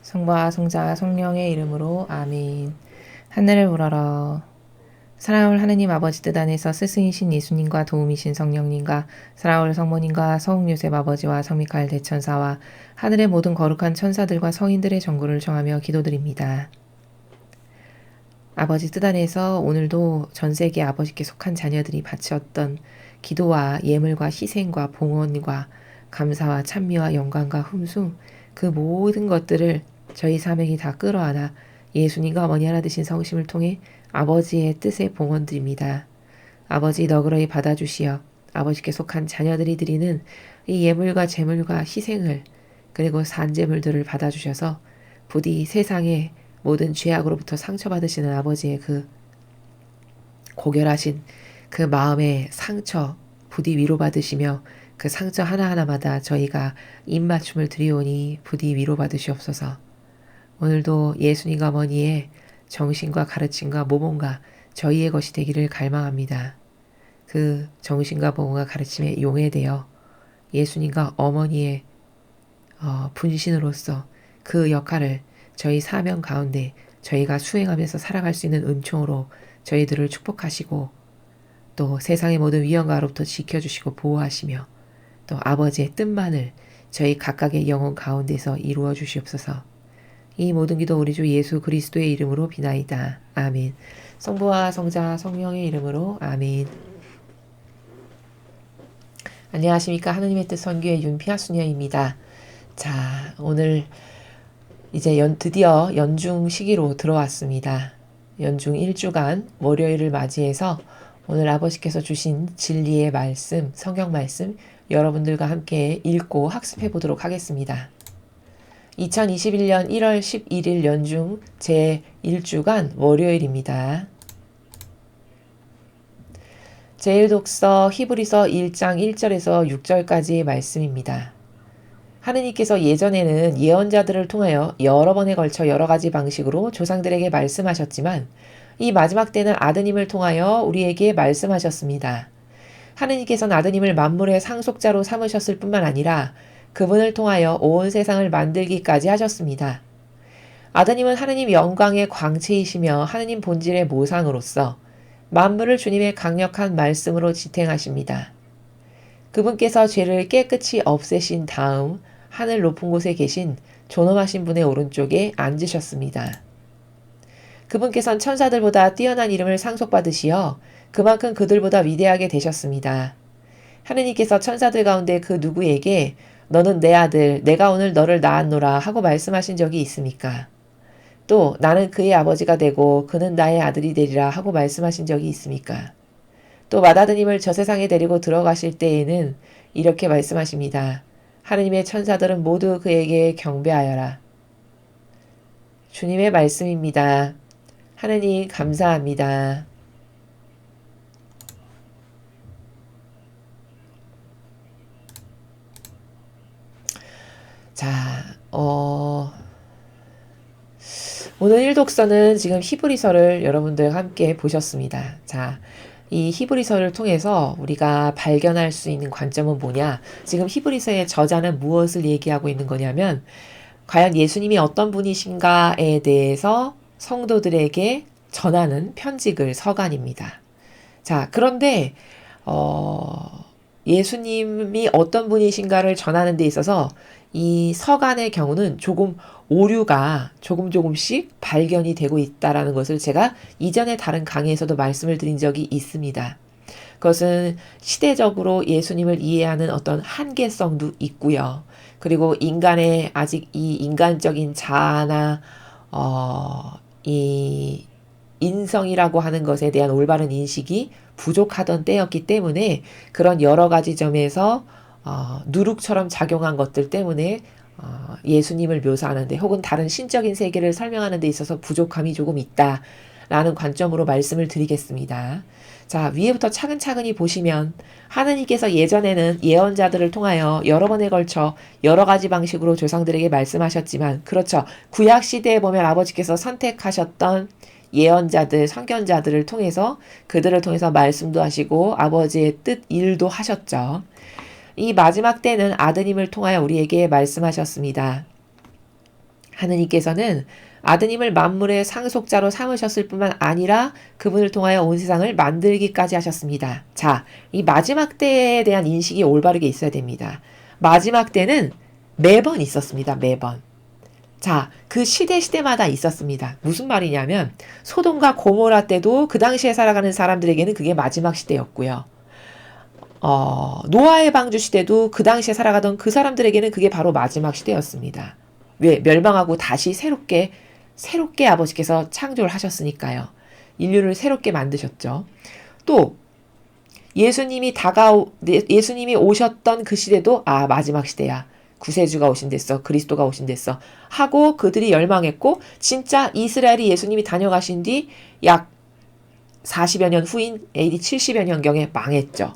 성부와 성자 성령의 이름으로 아멘. 하늘을 우러러 사랑을 하느님 아버지 뜻 안에서 스승이신 예수님과 도움이신 성령님과 사랑을 성모님과 성육 요셉 아버지와 성미카엘 대천사와 하늘의 모든 거룩한 천사들과 성인들의 전구를 정하며 기도드립니다. 아버지 뜻 안에서 오늘도 전 세계 아버지께 속한 자녀들이 바치었던 기도와 예물과 희생과 봉헌과 감사와 찬미와 영광과 흠숭 그 모든 것들을 저희 사명이 다 끌어안아 예수님과 어머니 하나 되신 성심을 통해 아버지의 뜻에 봉헌드립니다. 아버지 너그러이 받아주시어 아버지께 속한 자녀들이 드리는 이 예물과 제물과 희생을 그리고 산제물들을 받아주셔서 부디 세상의 모든 죄악으로부터 상처받으시는 아버지의 그 고결하신 그 마음의 상처 부디 위로받으시며 그 상처 하나하나마다 저희가 입맞춤을 드리오니 부디 위로받으시옵소서. 오늘도 예수님과 어머니의 정신과 가르침과 모범과 저희의 것이 되기를 갈망합니다. 그 정신과 모범과 가르침에 용해되어 예수님과 어머니의 분신으로서 그 역할을 저희 사명 가운데 저희가 수행하면서 살아갈 수 있는 은총으로 저희들을 축복하시고 또 세상의 모든 위험가로부터 지켜주시고 보호하시며 또 아버지의 뜻만을 저희 각각의 영혼 가운데서 이루어 주시옵소서. 이 모든 기도 우리 주 예수 그리스도의 이름으로 비나이다. 아멘. 성부와 성자 성령의 이름으로 아멘. 안녕하십니까. 하느님의 뜻 선교의 윤피아 수녀입니다. 자, 오늘 이제 드디어 연중 시기로 들어왔습니다. 연중 1주간 월요일을 맞이해서 오늘 아버지께서 주신 진리의 말씀, 성경 말씀 여러분들과 함께 읽고 학습해 보도록 하겠습니다. 2021년 1월 11일 연중 제1주간 월요일입니다. 제1독서 히브리서 1장 1절에서 6절까지의 말씀입니다. 하느님께서 예전에는 예언자들을 통하여 여러 번에 걸쳐 여러 가지 방식으로 조상들에게 말씀하셨지만 이 마지막 때는 아드님을 통하여 우리에게 말씀하셨습니다. 하느님께서는 아드님을 만물의 상속자로 삼으셨을 뿐만 아니라 그분을 통하여 온 세상을 만들기까지 하셨습니다. 아드님은 하느님 영광의 광채이시며 하느님 본질의 모상으로서 만물을 주님의 강력한 말씀으로 지탱하십니다. 그분께서 죄를 깨끗이 없애신 다음 하늘 높은 곳에 계신 존엄하신 분의 오른쪽에 앉으셨습니다. 그분께서는 천사들보다 뛰어난 이름을 상속받으시어 그만큼 그들보다 위대하게 되셨습니다. 하느님께서 천사들 가운데 그 누구에게 너는 내 아들, 내가 오늘 너를 낳았노라 하고 말씀하신 적이 있습니까? 또 나는 그의 아버지가 되고 그는 나의 아들이 되리라 하고 말씀하신 적이 있습니까? 또 맏아드님을 저 세상에 데리고 들어가실 때에는 이렇게 말씀하십니다. 하느님의 천사들은 모두 그에게 경배하여라. 주님의 말씀입니다. 하느님 감사합니다. 자, 오늘 1독서는 지금 히브리서를 여러분들과 함께 보셨습니다. 자, 이 히브리서를 통해서 우리가 발견할 수 있는 관점은 뭐냐? 지금 히브리서의 저자는 무엇을 얘기하고 있는 거냐면 과연 예수님이 어떤 분이신가에 대해서 성도들에게 전하는 편지글 서간입니다. 자, 그런데 예수님이 어떤 분이신가를 전하는 데 있어서 이 서간의 경우는 조금 오류가 조금씩 발견이 되고 있다라는 것을 제가 이전에 다른 강의에서도 말씀을 드린 적이 있습니다. 그것은 시대적으로 예수님을 이해하는 어떤 한계성도 있고요. 그리고 인간의 아직 이 인간적인 자아나 이 인성이라고 하는 것에 대한 올바른 인식이 부족하던 때였기 때문에 그런 여러 가지 점에서 누룩처럼 작용한 것들 때문에 예수님을 묘사하는데 혹은 다른 신적인 세계를 설명하는 데 있어서 부족함이 조금 있다라는 관점으로 말씀을 드리겠습니다. 자, 위에부터 차근차근히 보시면 하느님께서 예전에는 예언자들을 통하여 여러 번에 걸쳐 여러 가지 방식으로 조상들에게 말씀하셨지만 그렇죠. 구약 시대에 보면 아버지께서 선택하셨던 예언자들, 선견자들을 통해서 그들을 통해서 말씀도 하시고 아버지의 뜻 일도 하셨죠. 이 마지막 때는 아드님을 통하여 우리에게 말씀하셨습니다. 하느님께서는 아드님을 만물의 상속자로 삼으셨을 뿐만 아니라 그분을 통하여 온 세상을 만들기까지 하셨습니다. 자, 이 마지막 때에 대한 인식이 올바르게 있어야 됩니다. 마지막 때는 매번 있었습니다. 매번. 자, 그 시대마다 있었습니다. 무슨 말이냐면 소돔과 고모라 때도 그 당시에 살아가는 사람들에게는 그게 마지막 시대였고요. 노아의 방주 시대도 그 당시에 살아가던 그 사람들에게는 그게 바로 마지막 시대였습니다. 왜? 멸망하고 다시 새롭게 아버지께서 창조를 하셨으니까요. 인류를 새롭게 만드셨죠. 또 예수님이 오셨던 그 시대도 마지막 시대야. 구세주가 오신댔어. 그리스도가 오신댔어. 하고 그들이 열망했고 진짜 이스라엘이 예수님이 다녀가신 뒤 약 40여 년 후인 AD 70여 년경에 망했죠.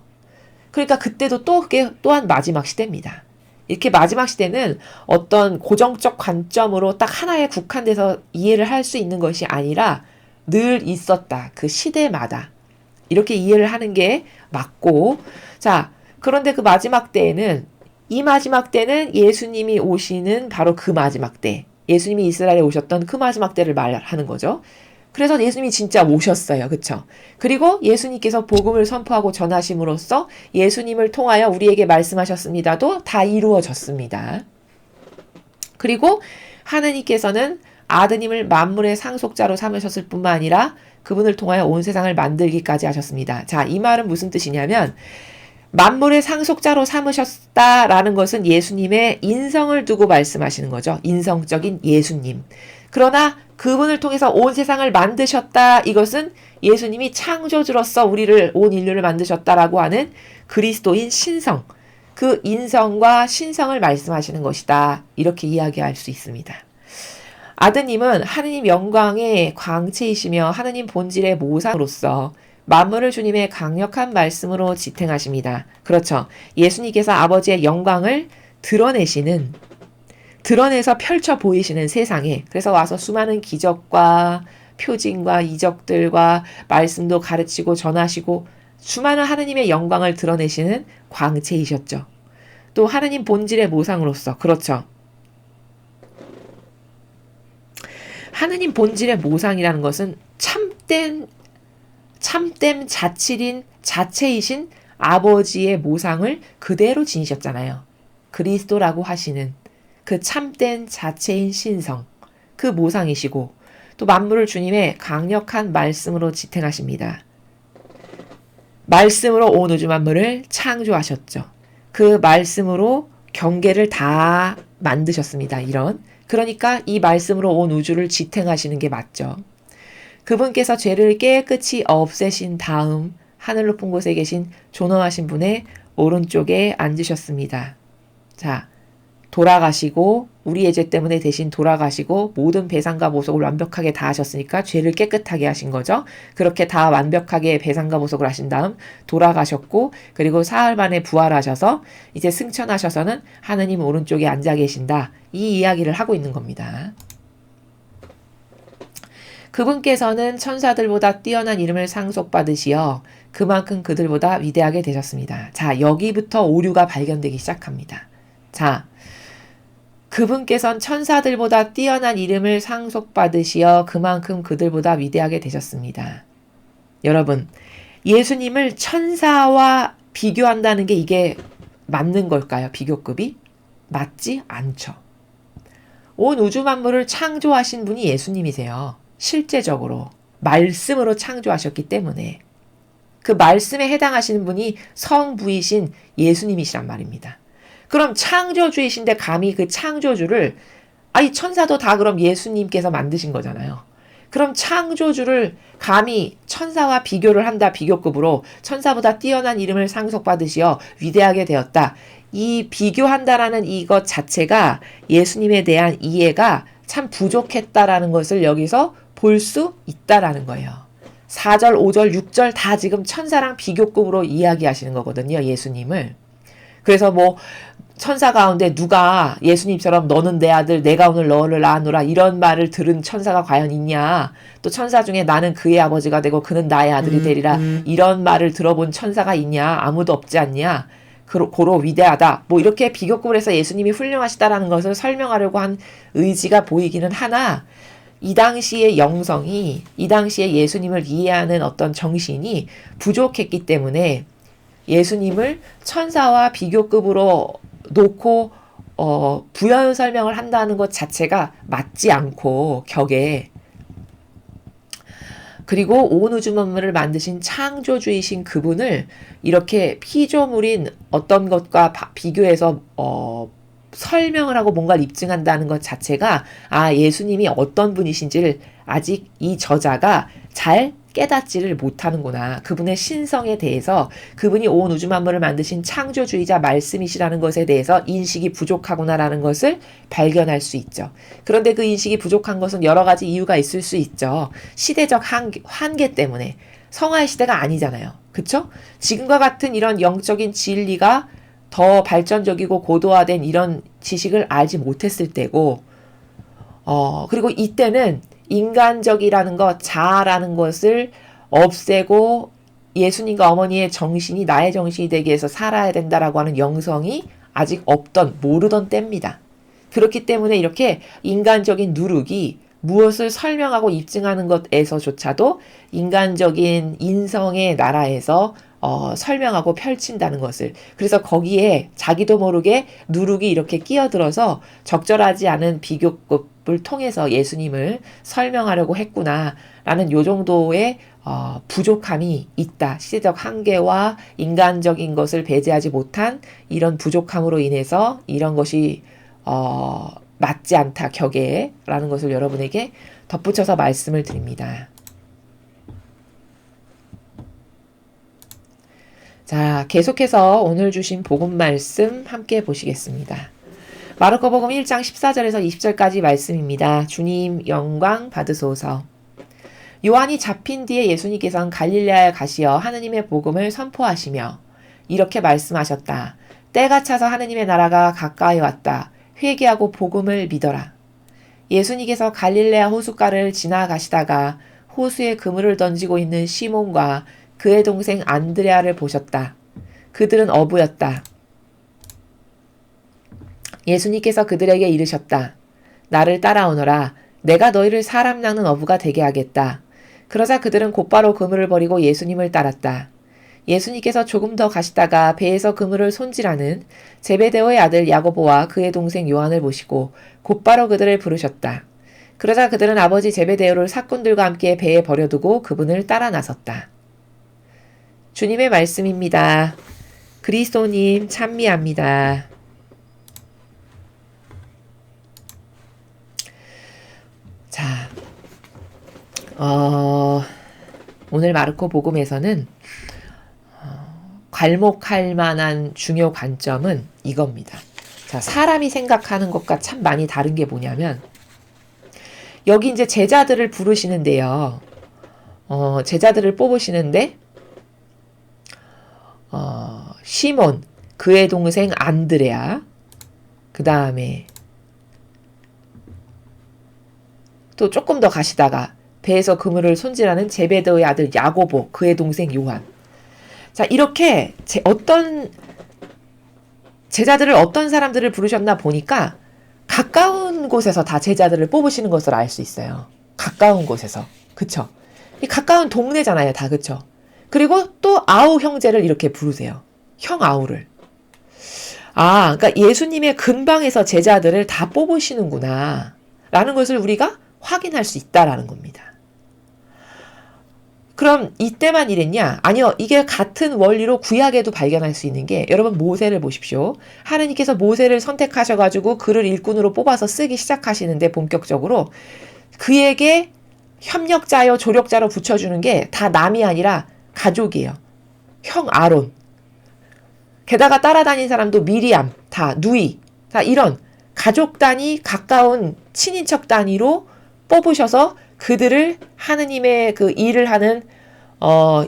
그러니까 그때도 그게 또한 마지막 시대입니다. 이렇게 마지막 시대는 어떤 고정적 관점으로 딱 하나에 국한돼서 이해를 할 수 있는 것이 아니라 늘 있었다. 그 시대마다. 이렇게 이해를 하는 게 맞고, 자, 그런데 그 마지막 때에는, 이 마지막 때는 예수님이 오시는 바로 그 마지막 때, 예수님이 이스라엘에 오셨던 그 마지막 때를 말하는 거죠. 그래서 예수님이 진짜 오셨어요. 그쵸? 그리고 예수님께서 복음을 선포하고 전하심으로써 예수님을 통하여 우리에게 말씀하셨습니다도 다 이루어졌습니다. 그리고 하느님께서는 아드님을 만물의 상속자로 삼으셨을 뿐만 아니라 그분을 통하여 온 세상을 만들기까지 하셨습니다. 자, 이 말은 무슨 뜻이냐면 만물의 상속자로 삼으셨다라는 것은 예수님의 인성을 두고 말씀하시는 거죠. 인성적인 예수님. 그러나 그분을 통해서 온 세상을 만드셨다. 이것은 예수님이 창조주로서 온 인류를 만드셨다라고 하는 그리스도인 신성. 그 인성과 신성을 말씀하시는 것이다. 이렇게 이야기할 수 있습니다. 아드님은 하느님 영광의 광채이시며 하느님 본질의 모상으로서 만물을 주님의 강력한 말씀으로 지탱하십니다. 그렇죠. 예수님께서 아버지의 영광을 드러내서 펼쳐 보이시는 세상에, 그래서 와서 수많은 기적과 표징과 이적들과 말씀도 가르치고 전하시고 수많은 하느님의 영광을 드러내시는 광채이셨죠. 또 하느님 본질의 모상으로서, 그렇죠. 하느님 본질의 모상이라는 것은 참된 자체이신 아버지의 모상을 그대로 지니셨잖아요. 그리스도라고 하시는 그 참된 자체인 신성, 그 모상이시고 또 만물을 주님의 강력한 말씀으로 지탱하십니다. 말씀으로 온 우주 만물을 창조하셨죠. 그 말씀으로 경계를 다 만드셨습니다. 그러니까 이 말씀으로 온 우주를 지탱하시는 게 맞죠. 그분께서 죄를 깨끗이 없애신 다음 하늘 높은 곳에 계신 존엄하신 분의 오른쪽에 앉으셨습니다. 자, 돌아가시고 우리의 죄 때문에 대신 돌아가시고 모든 배상과 보속을 완벽하게 다 하셨으니까 죄를 깨끗하게 하신 거죠. 그렇게 다 완벽하게 배상과 보속을 하신 다음 돌아가셨고 그리고 사흘 만에 부활하셔서 이제 승천하셔서는 하느님 오른쪽에 앉아 계신다. 이 이야기를 하고 있는 겁니다. 그분께서는 천사들보다 뛰어난 이름을 상속받으시어 그만큼 그들보다 위대하게 되셨습니다. 자, 여기부터 오류가 발견되기 시작합니다. 자, 그분께서는 천사들보다 뛰어난 이름을 상속받으시어 그만큼 그들보다 위대하게 되셨습니다. 여러분, 예수님을 천사와 비교한다는 게 이게 맞는 걸까요? 비교급이? 맞지 않죠. 온 우주 만물을 창조하신 분이 예수님이세요. 실제적으로 말씀으로 창조하셨기 때문에 그 말씀에 해당하시는 분이 성부이신 예수님이시란 말입니다. 그럼 창조주이신데 감히 그 창조주를 이 천사도 다 그럼 예수님께서 만드신 거잖아요. 그럼 창조주를 감히 천사와 비교를 한다. 비교급으로 천사보다 뛰어난 이름을 상속받으시어 위대하게 되었다. 이 비교한다라는 이것 자체가 예수님에 대한 이해가 참 부족했다라는 것을 여기서 볼 수 있다라는 거예요. 4절, 5절, 6절 다 지금 천사랑 비교급으로 이야기하시는 거거든요. 예수님을. 그래서 천사 가운데 누가 예수님처럼 너는 내 아들 내가 오늘 너를 낳아노라 이런 말을 들은 천사가 과연 있냐. 또 천사 중에 나는 그의 아버지가 되고 그는 나의 아들이 되리라 이런 말을 들어본 천사가 있냐. 아무도 없지 않냐. 고로 위대하다. 뭐 이렇게 비교급을 해서 예수님이 훌륭하시다라는 것을 설명하려고 한 의지가 보이기는 하나 이 당시의 영성이 이 당시에 예수님을 이해하는 어떤 정신이 부족했기 때문에 예수님을 천사와 비교급으로 놓고 부연 설명을 한다는 것 자체가 맞지 않고 격에 그리고 온 우주 만물을 만드신 창조주이신 그분을 이렇게 피조물인 어떤 것과 비교해서 설명을 하고 뭔가를 입증한다는 것 자체가 예수님이 어떤 분이신지를 아직 이 저자가 잘 깨닫지를 못하는구나. 그분의 신성에 대해서 그분이 온 우주 만물을 만드신 창조주의자 말씀이시라는 것에 대해서 인식이 부족하구나라는 것을 발견할 수 있죠. 그런데 그 인식이 부족한 것은 여러 가지 이유가 있을 수 있죠. 시대적 한계 때문에. 성화의 시대가 아니잖아요. 그쵸? 지금과 같은 이런 영적인 진리가 더 발전적이고 고도화된 이런 지식을 알지 못했을 때고 그리고 이때는 인간적이라는 것, 자아라는 것을 없애고 예수님과 어머니의 정신이 나의 정신이 되기 위해서 살아야 된다라고 하는 영성이 아직 모르던 때입니다. 그렇기 때문에 이렇게 인간적인 누룩이 무엇을 설명하고 입증하는 것에서조차도 인간적인 인성의 나라에서 설명하고 펼친다는 것을. 그래서 거기에 자기도 모르게 누룩이 이렇게 끼어들어서 적절하지 않은 비교급을 통해서 예수님을 설명하려고 했구나라는 요 정도의 부족함이 있다. 시대적 한계와 인간적인 것을 배제하지 못한 이런 부족함으로 인해서 이런 것이 맞지 않다 격에 라는 것을 여러분에게 덧붙여서 말씀을 드립니다. 자, 계속해서 오늘 주신 복음 말씀 함께 보시겠습니다. 마르코복음 1장 14절에서 20절까지 말씀입니다. 주님 영광 받으소서. 요한이 잡힌 뒤에 예수님께서는 갈릴레아에 가시어 하느님의 복음을 선포하시며 이렇게 말씀하셨다. 때가 차서 하느님의 나라가 가까이 왔다. 회개하고 복음을 믿어라. 예수님께서 갈릴레아 호숫가를 지나가시다가 호수에 그물을 던지고 있는 시몬과 그의 동생 안드레아를 보셨다. 그들은 어부였다. 예수님께서 그들에게 이르셨다. 나를 따라오너라. 내가 너희를 사람 낚는 어부가 되게 하겠다. 그러자 그들은 곧바로 그물을 버리고 예수님을 따랐다. 예수님께서 조금 더 가시다가 배에서 그물을 손질하는 제베데오의 아들 야고보와 그의 동생 요한을 보시고 곧바로 그들을 부르셨다. 그러자 그들은 아버지 제베데오를 사꾼들과 함께 배에 버려두고 그분을 따라 나섰다. 주님의 말씀입니다. 그리스도님 찬미합니다. 자, 오늘 마르코 복음에서는 괄목할 만한 중요 관점은 이겁니다. 자, 사람이 생각하는 것과 참 많이 다른 게 뭐냐면 여기 이제 제자들을 부르시는데요. 제자들을 뽑으시는데 시몬, 그의 동생 안드레아, 그 다음에 또 조금 더 가시다가 배에서 그물을 손질하는 제베데오의 아들 야고보, 그의 동생 요한. 자, 이렇게 제자들을 어떤 사람들을 부르셨나 보니까 가까운 곳에서 다 제자들을 뽑으시는 것을 알 수 있어요. 가까운 곳에서. 그쵸? 이 가까운 동네잖아요, 다. 그쵸? 그리고 또 아우 형제를 이렇게 부르세요. 형 아우를. 그러니까 예수님의 근방에서 제자들을 다 뽑으시는구나. 라는 것을 우리가 확인할 수 있다라는 겁니다. 그럼 이때만 이랬냐? 아니요. 이게 같은 원리로 구약에도 발견할 수 있는 게 여러분 모세를 보십시오. 하느님께서 모세를 선택하셔가지고 그를 일꾼으로 뽑아서 쓰기 시작하시는데 본격적으로 그에게 협력자요 조력자로 붙여주는 게 다 남이 아니라 가족이에요. 형 아론. 게다가 따라다닌 사람도 미리암, 다 누이, 다 이런 가족 단위 가까운 친인척 단위로 뽑으셔서 그들을 하느님의 그 일을 하는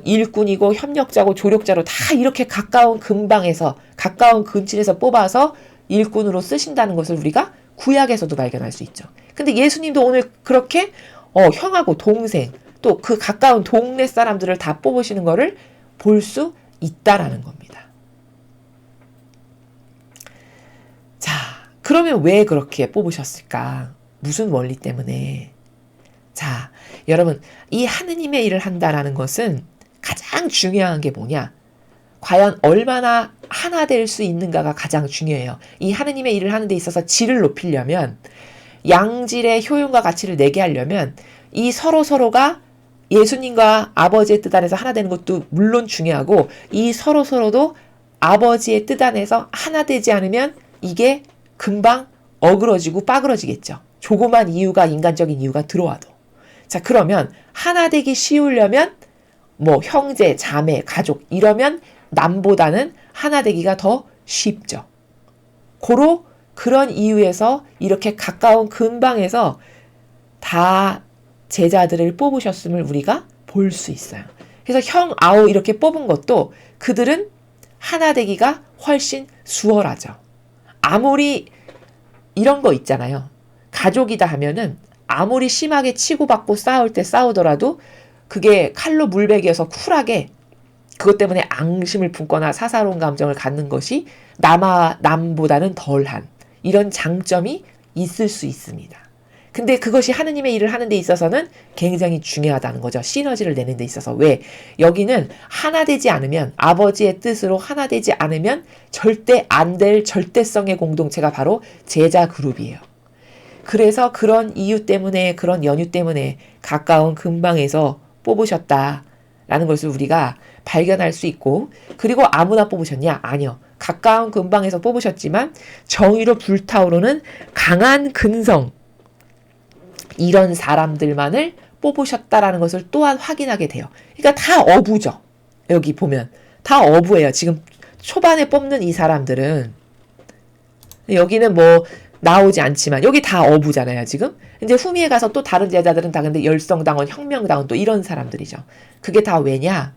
일꾼이고 협력자고 조력자로 다 이렇게 가까운 근방에서 가까운 근친에서 뽑아서 일꾼으로 쓰신다는 것을 우리가 구약에서도 발견할 수 있죠. 근데 예수님도 오늘 그렇게 형하고 동생 또 그 가까운 동네 사람들을 다 뽑으시는 거를 볼 수 있다라는 겁니다. 그러면 왜 그렇게 뽑으셨을까? 무슨 원리 때문에? 자, 여러분, 이 하느님의 일을 한다라는 것은 가장 중요한 게 뭐냐? 과연 얼마나 하나 될 수 있는가가 가장 중요해요. 이 하느님의 일을 하는 데 있어서 질을 높이려면, 양질의 효용과 가치를 내게 하려면 이 서로서로가 예수님과 아버지의 뜻 안에서 하나 되는 것도 물론 중요하고, 이 서로서로도 아버지의 뜻 안에서 하나 되지 않으면 이게 금방 어그러지고 빠그러지겠죠. 조그만 이유가, 인간적인 이유가 들어와도. 자, 그러면 하나 되기 쉬우려면 뭐 형제, 자매, 가족 이러면 남보다는 하나 되기가 더 쉽죠. 고로 그런 이유에서 이렇게 가까운 근방에서 다 제자들을 뽑으셨음을 우리가 볼 수 있어요. 그래서 형, 아우 이렇게 뽑은 것도 그들은 하나 되기가 훨씬 수월하죠. 아무리 이런 거 있잖아요. 가족이다 하면은 아무리 심하게 치고받고 싸울 때 싸우더라도 그게 칼로 물베기여서 쿨하게 그것 때문에 앙심을 품거나 사사로운 감정을 갖는 것이 남보다는 덜한 이런 장점이 있을 수 있습니다. 근데 그것이 하느님의 일을 하는 데 있어서는 굉장히 중요하다는 거죠. 시너지를 내는 데 있어서. 왜? 여기는 하나 되지 않으면, 아버지의 뜻으로 하나 되지 않으면 절대 안 될 절대성의 공동체가 바로 제자 그룹이에요. 그래서 그런 이유 때문에, 그런 연유 때문에 가까운 근방에서 뽑으셨다라는 것을 우리가 발견할 수 있고, 그리고 아무나 뽑으셨냐? 아니요. 가까운 근방에서 뽑으셨지만 정의로 불타오르는 강한 근성, 이런 사람들만을 뽑으셨다라는 것을 또한 확인하게 돼요. 그러니까 다 어부죠. 여기 보면 다 어부예요. 지금 초반에 뽑는 이 사람들은, 여기는 뭐 나오지 않지만 여기 다 어부잖아요, 지금. 이제 후미에 가서 또 다른 제자들은 다 근데 열성당원, 혁명당원 또 이런 사람들이죠. 그게 다 왜냐?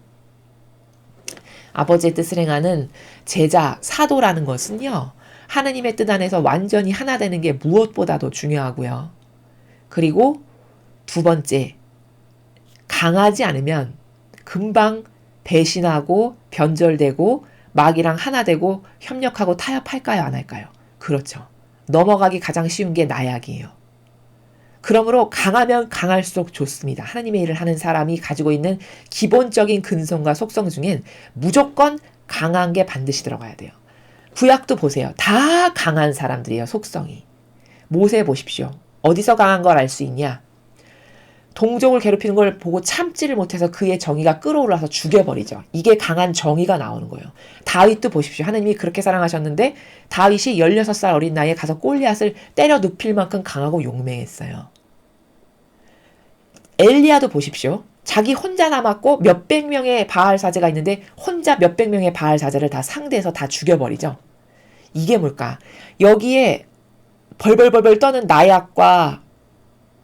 아버지의 뜻을 행하는 제자, 사도라는 것은요, 하느님의 뜻 안에서 완전히 하나 되는 게 무엇보다도 중요하고요. 그리고 두 번째, 강하지 않으면 금방 배신하고 변절되고 마귀랑 하나 되고 협력하고 타협할까요? 안 할까요? 그렇죠. 넘어가기 가장 쉬운 게 나약이에요. 그러므로 강하면 강할수록 좋습니다. 하나님의 일을 하는 사람이 가지고 있는 기본적인 근성과 속성 중엔 무조건 강한 게 반드시 들어가야 돼요. 구약도 보세요. 다 강한 사람들이에요, 속성이. 모세 보십시오. 어디서 강한 걸 알 수 있냐? 동족을 괴롭히는 걸 보고 참지를 못해서 그의 정의가 끌어올라서 죽여버리죠. 이게 강한 정의가 나오는 거예요. 다윗도 보십시오. 하나님이 그렇게 사랑하셨는데 다윗이 16살 어린 나이에 가서 골리앗을 때려 눕힐 만큼 강하고 용맹했어요. 엘리야도 보십시오. 자기 혼자 남았고 몇백 명의 바알 사제가 있는데 혼자 몇백 명의 바알 사제를 다 상대해서 다 죽여버리죠. 이게 뭘까? 여기에 벌벌벌벌 떠는 나약과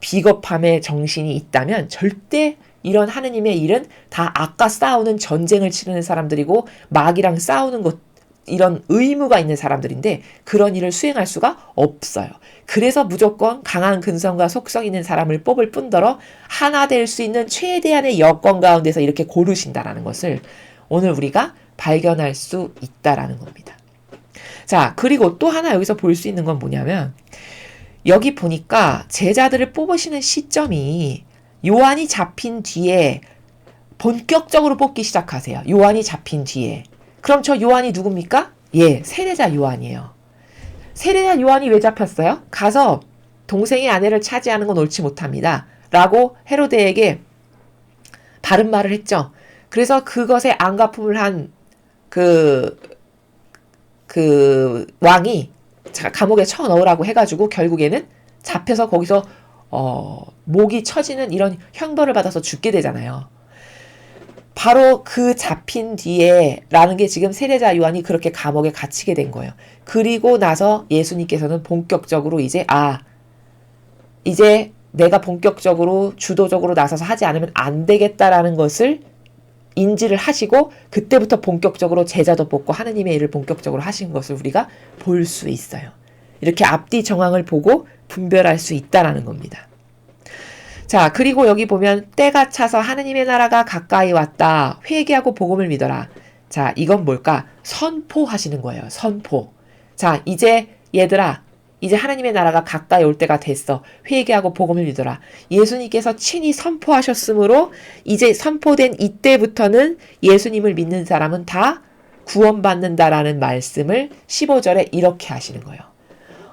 비겁함의 정신이 있다면 절대 이런 하느님의 일은 다 악과 싸우는, 전쟁을 치르는 사람들이고 마귀랑 싸우는 것, 이런 의무가 있는 사람들인데 그런 일을 수행할 수가 없어요. 그래서 무조건 강한 근성과 속성 있는 사람을 뽑을 뿐더러 하나 될 수 있는 최대한의 여건 가운데서 이렇게 고르신다라는 것을 오늘 우리가 발견할 수 있다라는 겁니다. 자, 그리고 또 하나 여기서 볼 수 있는 건 뭐냐면, 여기 보니까 제자들을 뽑으시는 시점이 요한이 잡힌 뒤에 본격적으로 뽑기 시작하세요. 요한이 잡힌 뒤에. 그럼 저 요한이 누굽니까? 예, 세례자 요한이에요. 세례자 요한이 왜 잡혔어요? 가서 동생의 아내를 차지하는 건 옳지 못합니다. 라고 헤로데에게 바른 말을 했죠. 그래서 그것에 안가품을 한 왕이 감옥에 쳐넣으라고 해가지고 결국에는 잡혀서 거기서 목이 처지는 이런 형벌을 받아서 죽게 되잖아요. 바로 그 잡힌 뒤에 라는 게 지금 세례자 요한이 그렇게 감옥에 갇히게 된 거예요. 그리고 나서 예수님께서는 본격적으로 이제 내가 본격적으로 주도적으로 나서서 하지 않으면 안 되겠다라는 것을 인지를 하시고 그때부터 본격적으로 제자도 뽑고 하느님의 일을 본격적으로 하신 것을 우리가 볼 수 있어요. 이렇게 앞뒤 정황을 보고 분별할 수 있다라는 겁니다. 자, 그리고 여기 보면 때가 차서 하느님의 나라가 가까이 왔다. 회개하고 복음을 믿어라. 자, 이건 뭘까? 선포하시는 거예요. 선포. 자, 이제 얘들아, 이제 하나님의 나라가 가까이 올 때가 됐어. 회개하고 복음을 믿어라. 예수님께서 친히 선포하셨으므로 이제 선포된 이때부터는 예수님을 믿는 사람은 다 구원받는다라는 말씀을 15절에 이렇게 하시는 거예요.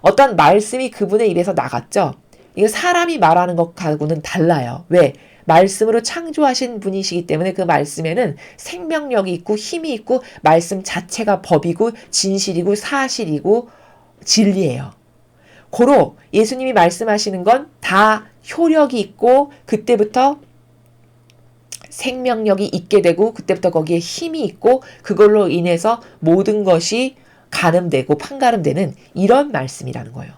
어떤 말씀이 그분의 입에서 나갔죠. 이거 사람이 말하는 것하고는 달라요. 왜? 말씀으로 창조하신 분이시기 때문에 그 말씀에는 생명력이 있고 힘이 있고 말씀 자체가 법이고 진실이고 사실이고 진리예요. 고로 예수님이 말씀하시는 건 다 효력이 있고 그때부터 생명력이 있게 되고 그때부터 거기에 힘이 있고 그걸로 인해서 모든 것이 가늠되고 판가름되는 이런 말씀이라는 거예요.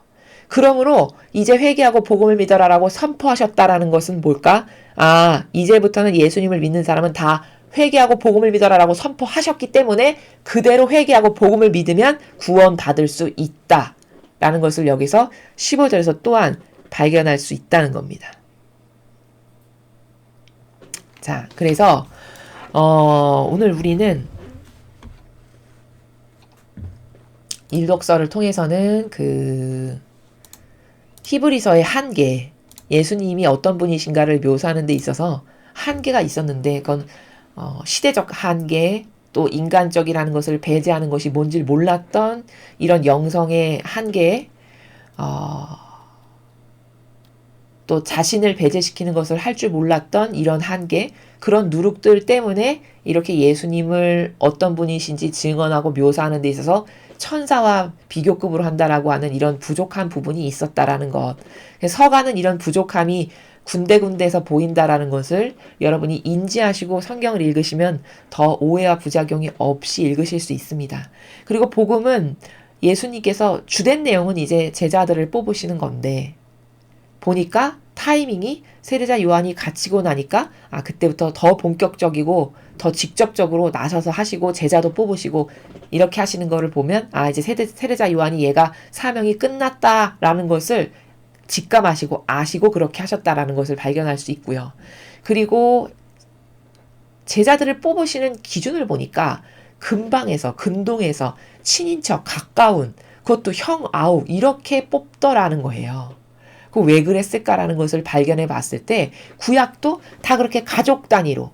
그러므로 이제 회개하고 복음을 믿어라라고 선포하셨다라는 것은 뭘까? 아, 이제부터는 예수님을 믿는 사람은 다 회개하고 복음을 믿어라라고 선포하셨기 때문에 그대로 회개하고 복음을 믿으면 구원받을 수 있다라는 것을 여기서 15절에서 또한 발견할 수 있다는 겁니다. 자, 그래서 오늘 우리는 일독서를 통해서는 그 히브리서의 한계, 예수님이 어떤 분이신가를 묘사하는 데 있어서 한계가 있었는데 그건 시대적 한계, 또 인간적이라는 것을 배제하는 것이 뭔지 몰랐던 이런 영성의 한계, 또 자신을 배제시키는 것을 할 줄 몰랐던 이런 한계, 그런 누룩들 때문에 이렇게 예수님을 어떤 분이신지 증언하고 묘사하는 데 있어서 천사와 비교급으로 한다라고 하는 이런 부족한 부분이 있었다라는 것. 서가는 이런 부족함이 군데군데에서 보인다라는 것을 여러분이 인지하시고 성경을 읽으시면 더 오해와 부작용이 없이 읽으실 수 있습니다. 그리고 복음은 예수님께서 주된 내용은 이제 제자들을 뽑으시는 건데 보니까 타이밍이 세례자 요한이 갇히고 나니까 그때부터 더 본격적이고 더 직접적으로 나서서 하시고 제자도 뽑으시고 이렇게 하시는 거를 보면 이제 세례자 요한이 얘가 사명이 끝났다라는 것을 직감하시고 아시고 그렇게 하셨다라는 것을 발견할 수 있고요. 그리고 제자들을 뽑으시는 기준을 보니까 근방에서 근동에서 친인척 가까운 그것도 형 아우 이렇게 뽑더라는 거예요. 그 왜 그랬을까라는 것을 발견해 봤을 때 구약도 다 그렇게 가족 단위로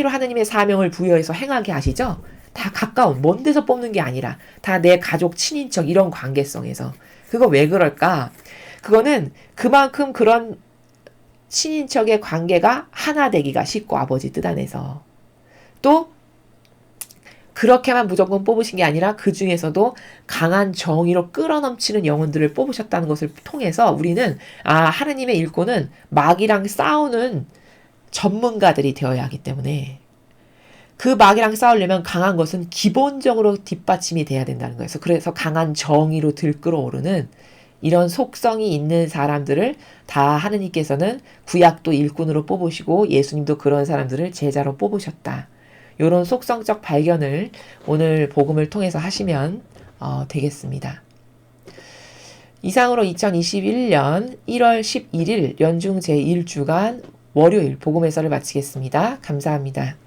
하나님의 사명을 부여해서 행하게 하시죠. 다 가까운 먼 데서 뽑는 게 아니라 다 내 가족 친인척 이런 관계성에서. 그거 왜 그럴까? 그거는 그만큼 그런 친인척의 관계가 하나 되기가 쉽고 아버지 뜻 안에서 또 그렇게만 무조건 뽑으신 게 아니라 그 중에서도 강한 정의로 끌어넘치는 영혼들을 뽑으셨다는 것을 통해서 우리는 하나님의 일꾼은 마귀랑 싸우는 전문가들이 되어야 하기 때문에 그 마귀랑 싸우려면 강한 것은 기본적으로 뒷받침이 돼야 된다는 거예요. 그래서 강한 정의로 들끓어오르는 이런 속성이 있는 사람들을 다 하느님께서는 구약도 일꾼으로 뽑으시고 예수님도 그런 사람들을 제자로 뽑으셨다. 이런 속성적 발견을 오늘 복음을 통해서 하시면 되겠습니다. 이상으로 2021년 1월 11일 연중 제1주간 월요일 복음 해설을 마치겠습니다. 감사합니다.